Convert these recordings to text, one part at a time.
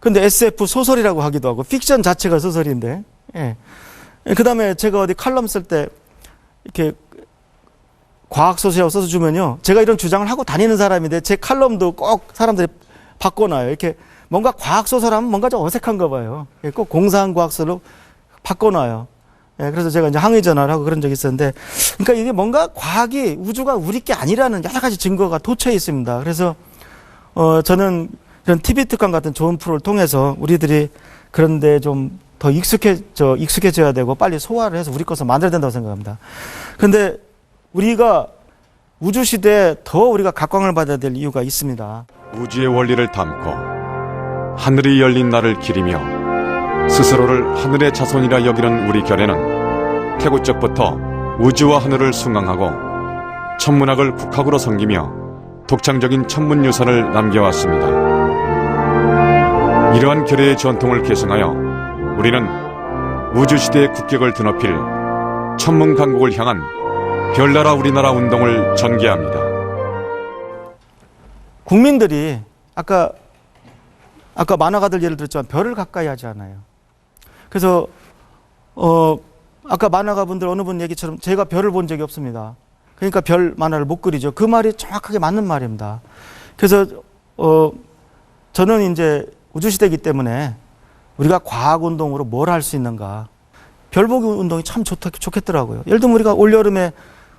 근데 SF 소설이라고 하기도 하고 픽션 자체가 소설인데. 예. 그다음에 제가 어디 칼럼 쓸 때 이렇게 과학 소설이라고 써서 주면요. 제가 이런 주장을 하고 다니는 사람인데 제 칼럼도 꼭 사람들이 바꿔놔요. 이렇게 뭔가 과학 소설하면 뭔가 좀 어색한가 봐요. 꼭 공상과학 소설로 바꿔놔요. 예, 그래서 제가 이제 항의 전화를 하고 그런 적이 있었는데, 그러니까 이게 뭔가 과학이 우주가 우리 게 아니라는 여러 가지 증거가 도처에 있습니다. 그래서 저는 이런 TV 특강 같은 좋은 프로를 통해서 우리들이 그런데 좀 더 익숙해져야 되고 빨리 소화를 해서 우리 것을 만들어야 된다고 생각합니다. 그런데 우리가 우주 시대에 더 우리가 각광을 받아야 될 이유가 있습니다. 우주의 원리를 담고 하늘이 열린 날을 기리며 스스로를 하늘의 자손이라 여기는 우리 결에는 태고 적부터 우주와 하늘을 숭앙하고 천문학을 국학으로 섬기며 독창적인 천문 유산을 남겨왔습니다. 이러한 결의의 전통을 계승하여 우리는 우주시대의 국격을 드높일 천문 강국을 향한 별나라 우리나라 운동을 전개합니다. 국민들이 아까 만화가들 예를 들었지만 별을 가까이 하지 않아요. 그래서 아까 만화가분들 어느 분 얘기처럼 제가 별을 본 적이 없습니다. 그러니까 별 만화를 못 그리죠. 그 말이 정확하게 맞는 말입니다. 그래서 저는 이제 우주시대이기 때문에 우리가 과학운동으로 뭘 할 수 있는가. 별보기 운동이 참 좋겠더라고요. 예를 들면 우리가 올여름에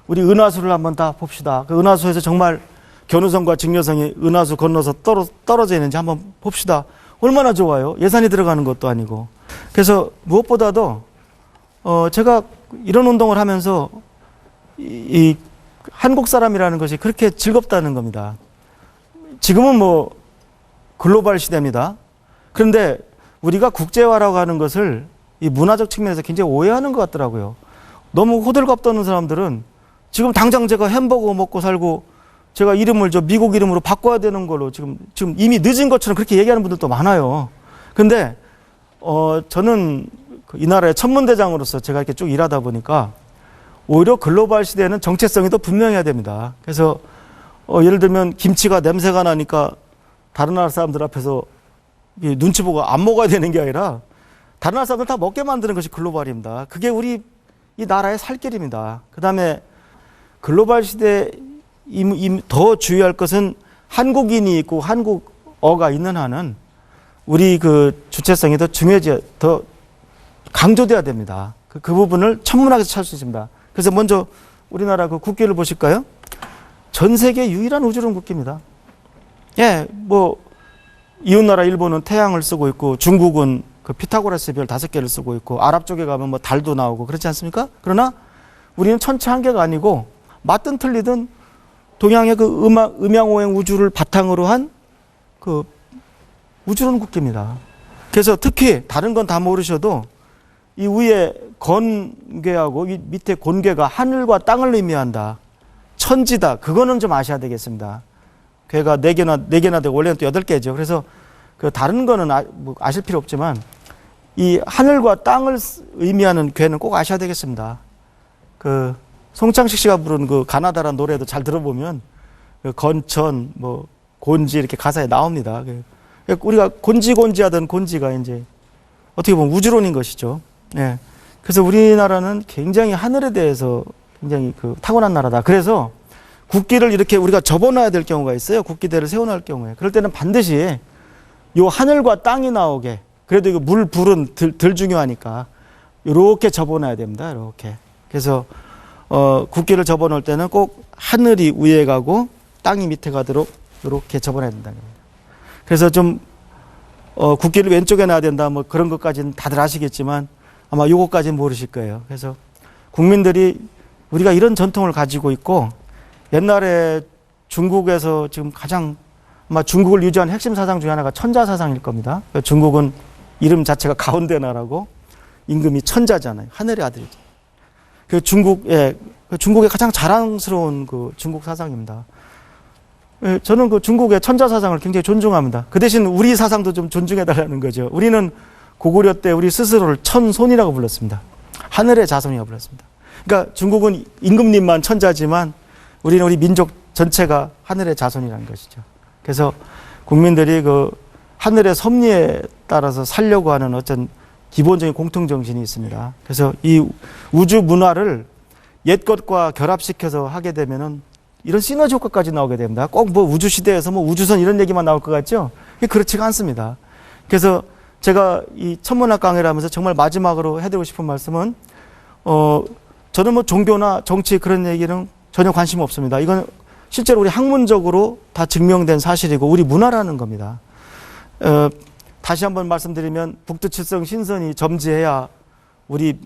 우리 은하수를 한번 다 봅시다. 그 은하수에서 정말 견우성과 직녀성이 은하수 건너서 떨어져 있는지 한번 봅시다. 얼마나 좋아요. 예산이 들어가는 것도 아니고. 그래서 무엇보다도 제가 이런 운동을 하면서 이 한국 사람이라는 것이 그렇게 즐겁다는 겁니다. 지금은 뭐 글로벌 시대입니다. 그런데 우리가 국제화라고 하는 것을 이 문화적 측면에서 굉장히 오해하는 것 같더라고요. 너무 호들갑 떠는 사람들은 지금 당장 제가 햄버거 먹고 살고 제가 이름을 미국 이름으로 바꿔야 되는 걸로 지금 이미 늦은 것처럼 그렇게 얘기하는 분들도 많아요. 근데 저는 이 나라의 천문대장으로서 제가 이렇게 쭉 일하다 보니까 오히려 글로벌 시대에는 정체성이 더 분명해야 됩니다. 그래서 예를 들면 김치가 냄새가 나니까 다른 나라 사람들 앞에서 눈치 보고 안 먹어야 되는 게 아니라 다른 나라 사람들 다 먹게 만드는 것이 글로벌입니다. 그게 우리 이 나라의 살 길입니다. 그 다음에 글로벌 시대에 더 주의할 것은 한국인이 있고 한국어가 있는 한은 우리 그 주체성이 더 강조돼야 됩니다. 그 부분을 천문학에서 찾을 수 있습니다. 그래서 먼저 우리나라 그 국기를 보실까요? 전 세계 유일한 우주론 국기입니다. 예, 뭐 이웃나라 일본은 태양을 쓰고 있고 중국은 그 피타고라스 별 5개를 쓰고 있고 아랍 쪽에 가면 뭐 달도 나오고 그렇지 않습니까? 그러나 우리는 천체 한 개가 아니고 맞든 틀리든 동양의 그 음양오행 우주를 바탕으로 한 그 우주론 국기입니다. 그래서 특히 다른 건 다 모르셔도 이 위에 건괴하고 이 밑에 곤괴가 하늘과 땅을 의미한다. 천지다. 그거는 좀 아셔야 되겠습니다. 괴가 4개나 되고 원래는 또 8개죠. 그래서 그 다른 거는 아실 필요 없지만 이 하늘과 땅을 의미하는 괴는 꼭 아셔야 되겠습니다. 그 송창식 씨가 부른 그 가나다라는 노래도 잘 들어보면 그 건천 뭐 곤지 이렇게 가사에 나옵니다. 우리가 곤지하던 곤지가 이제 어떻게 보면 우주론인 것이죠. 예. 그래서 우리나라는 굉장히 하늘에 대해서 굉장히 그 타고난 나라다. 그래서 국기를 이렇게 우리가 접어놔야 될 경우가 있어요. 국기대를 세워놓을 경우에. 그럴 때는 반드시 요 하늘과 땅이 나오게. 그래도 이거 물, 불은 덜 중요하니까 이렇게 접어놔야 됩니다. 이렇게. 그래서 국기를 접어놓을 때는 꼭 하늘이 위에 가고 땅이 밑에 가도록 이렇게 접어놔야 된다는 겁니다. 그래서 좀 국기를 왼쪽에 놔야 된다. 뭐 그런 것까지는 다들 아시겠지만 아마 요거까지는 모르실 거예요. 그래서 국민들이 우리가 이런 전통을 가지고 있고 옛날에 중국에서 지금 가장 아마 중국을 유지한 핵심 사상 중에 하나가 천자사상일 겁니다. 중국은 이름 자체가 가운데 나라고 임금이 천자잖아요. 하늘의 아들이죠. 그 중국의 가장 자랑스러운 그 중국 사상입니다. 저는 그 중국의 천자 사상을 굉장히 존중합니다. 그 대신 우리 사상도 좀 존중해달라는 거죠. 우리는 고구려 때 우리 스스로를 천손이라고 불렀습니다. 하늘의 자손이라고 불렀습니다. 그러니까 중국은 임금님만 천자지만 우리는 우리 민족 전체가 하늘의 자손이라는 것이죠. 그래서 국민들이 그 하늘의 섭리에 따라서 살려고 하는 어떤 기본적인 공통정신이 있습니다. 그래서 이 우주 문화를 옛 것과 결합시켜서 하게 되면은 이런 시너지 효과까지 나오게 됩니다. 꼭 뭐 우주 시대에서 뭐 우주선 이런 얘기만 나올 것 같죠? 그렇지가 않습니다. 그래서 제가 이 천문학 강의를 하면서 정말 마지막으로 해드리고 싶은 말씀은, 저는 뭐 종교나 정치 그런 얘기는 전혀 관심 없습니다. 이건 실제로 우리 학문적으로 다 증명된 사실이고 우리 문화라는 겁니다. 다시 한번 말씀드리면 북두칠성 신선이 점지해야 우리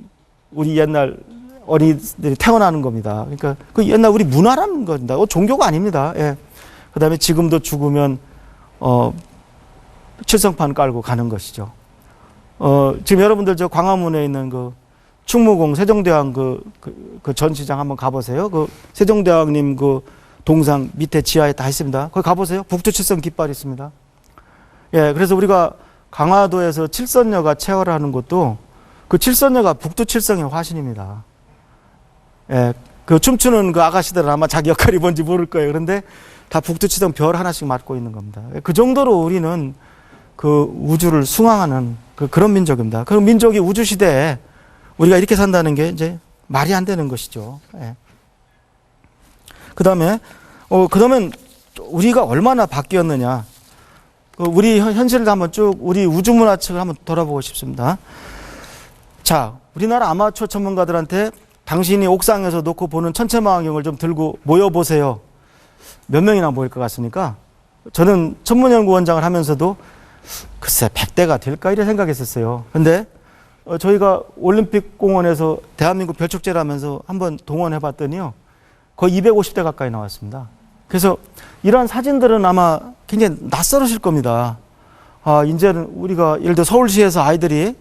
옛날 어린이들이 태어나는 겁니다. 그러니까 그 옛날 우리 문화라는 겁니다. 종교가 아닙니다. 예. 그다음에 지금도 죽으면 칠성판 깔고 가는 것이죠. 지금 여러분들 저 광화문에 있는 그 충무공 세종대왕 그 전시장 한번 가보세요. 그 세종대왕님 그 동상 밑에 지하에 다 있습니다. 거기 가보세요. 북두칠성 깃발이 있습니다. 예, 그래서 우리가 강화도에서 칠선녀가 체화하는 것도 그 칠선녀가 북두칠성의 화신입니다. 예, 그 춤추는 그 아가씨들은 아마 자기 역할이 뭔지 모를 거예요. 그런데 다 북두칠성 별 하나씩 맡고 있는 겁니다. 그 정도로 우리는 그 우주를 숭앙하는 그런 민족입니다. 그런 민족이 우주 시대에 우리가 이렇게 산다는 게 이제 말이 안 되는 것이죠. 예. 그다음에 그러면 우리가 얼마나 바뀌었느냐? 우리 현실을 한번 쭉 우리 우주 문화 측을 한번 돌아보고 싶습니다. 자, 우리나라 아마추어 전문가들한테 당신이 옥상에서 놓고 보는 천체망원경을 좀 들고 모여보세요. 몇 명이나 모일 것 같습니까? 저는 천문연구원장을 하면서도 글쎄 100대가 될까 이런 생각했었어요. 근데 저희가 올림픽공원에서 대한민국 별축제를 하면서 한번 동원해 봤더니요, 거의 250대 가까이 나왔습니다. 그래서 이러한 사진들은 아마 굉장히 낯설으실 겁니다. 이제는 우리가 예를 들어 서울시에서 아이들이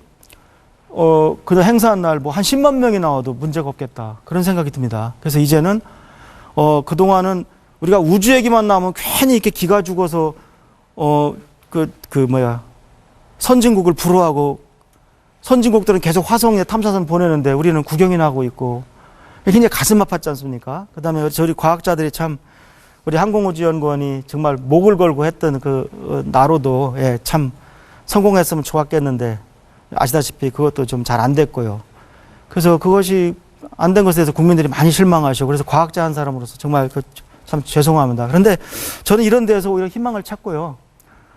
그냥 행사한 날 뭐 한 10만 명이 나와도 문제가 없겠다, 그런 생각이 듭니다. 그래서 이제는 그동안은 우리가 우주 얘기만 나오면 괜히 이렇게 기가 죽어서 선진국을 부러워하고, 선진국들은 계속 화성에 탐사선 보내는데 우리는 구경이나 하고 있고, 굉장히 가슴 아팠지 않습니까? 그 다음에 저희 과학자들이 참, 우리 항공우주연구원이 정말 목을 걸고 했던 그 나로도, 예, 참 성공했으면 좋았겠는데 아시다시피 그것도 좀 잘 안 됐고요. 그래서 그것이 안 된 것에 대해서 국민들이 많이 실망하시고, 그래서 과학자 한 사람으로서 정말 참 죄송합니다. 그런데 저는 이런 데서 오히려 희망을 찾고요.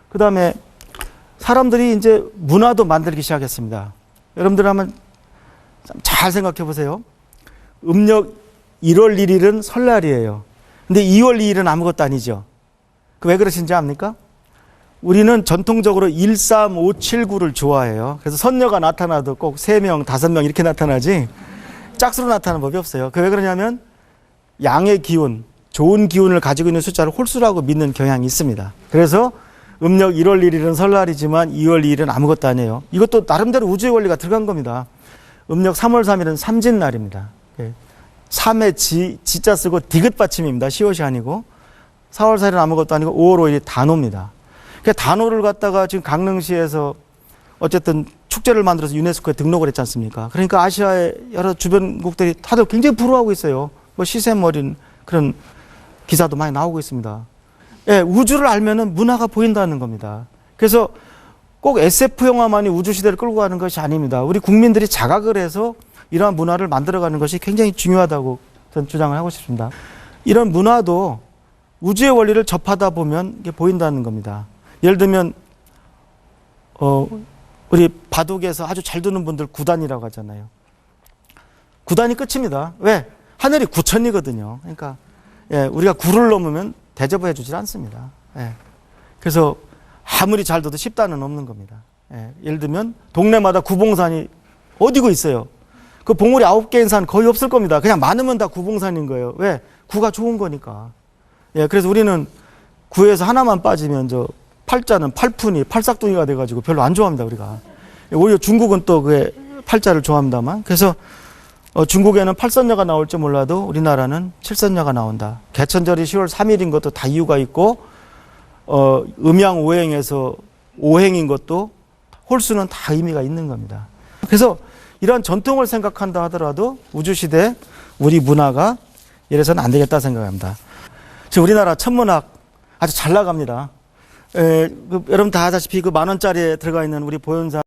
그 다음에 사람들이 이제 문화도 만들기 시작했습니다. 여러분들 한번 잘 생각해 보세요. 음력 1월 1일은 설날이에요. 근데 2월 2일은 아무것도 아니죠. 왜 그러신지 압니까? 우리는 전통적으로 13579를 좋아해요. 그래서 선녀가 나타나도 꼭 3명, 5명 이렇게 나타나지 짝수로 나타나는 법이 없어요. 왜 그러냐면 양의 기운, 좋은 기운을 가지고 있는 숫자를 홀수라고 믿는 경향이 있습니다. 그래서 음력 1월 1일은 설날이지만 2월 2일은 아무것도 아니에요. 이것도 나름대로 우주의 원리가 들어간 겁니다. 음력 3월 3일은 삼진날입니다. 3에 지자 쓰고 디귿 받침입니다. 시옷이 아니고. 4월 4일은 아무것도 아니고 5월 5일이 단오입니다. 그러니까 단오를 갖다가 지금 강릉시에서 어쨌든 축제를 만들어서 유네스코에 등록을 했지 않습니까? 그러니까 아시아의 여러 주변국들이 다들 굉장히 부러워하고 있어요. 뭐 시샘머린 그런 기사도 많이 나오고 있습니다. 예, 우주를 알면은 문화가 보인다는 겁니다. 그래서 꼭 SF 영화만이 우주 시대를 끌고 가는 것이 아닙니다. 우리 국민들이 자각을 해서 이러한 문화를 만들어가는 것이 굉장히 중요하다고 저는 주장을 하고 싶습니다. 이런 문화도 우주의 원리를 접하다 보면 이게 보인다는 겁니다. 예를 들면 우리 바둑에서 아주 잘 두는 분들 구단이라고 하잖아요. 구단이 끝입니다. 왜? 하늘이 구천이거든요. 그러니까 예, 우리가 구를 넘으면 대접해 주질 않습니다. 예. 그래서 아무리 잘 둬도 10단은 없는 겁니다. 예. 예를 들면 동네마다 구봉산이 어디고 있어요. 그 봉우리 9개인 산 거의 없을 겁니다. 그냥 많으면 다 구봉산인 거예요. 왜? 구가 좋은 거니까. 예. 그래서 우리는 구에서 하나만 빠지면 저 팔자는 팔푼이 팔싹둥이가 돼가지고 별로 안 좋아합니다, 우리가. 오히려 중국은 또 그 팔자를 좋아합니다만. 그래서 중국에는 팔선녀가 나올지 몰라도 우리나라는 칠선녀가 나온다. 개천절이 10월 3일인 것도 다 이유가 있고, 음양 오행에서 오행인 것도 홀수는 다 의미가 있는 겁니다. 그래서 이런 전통을 생각한다 하더라도 우주시대 우리 문화가 이래서는 안 되겠다 생각합니다. 지금 우리나라 천문학 아주 잘 나갑니다. 여러분 다 아다시피 그 10,000원짜리에 들어가 있는 우리 보현사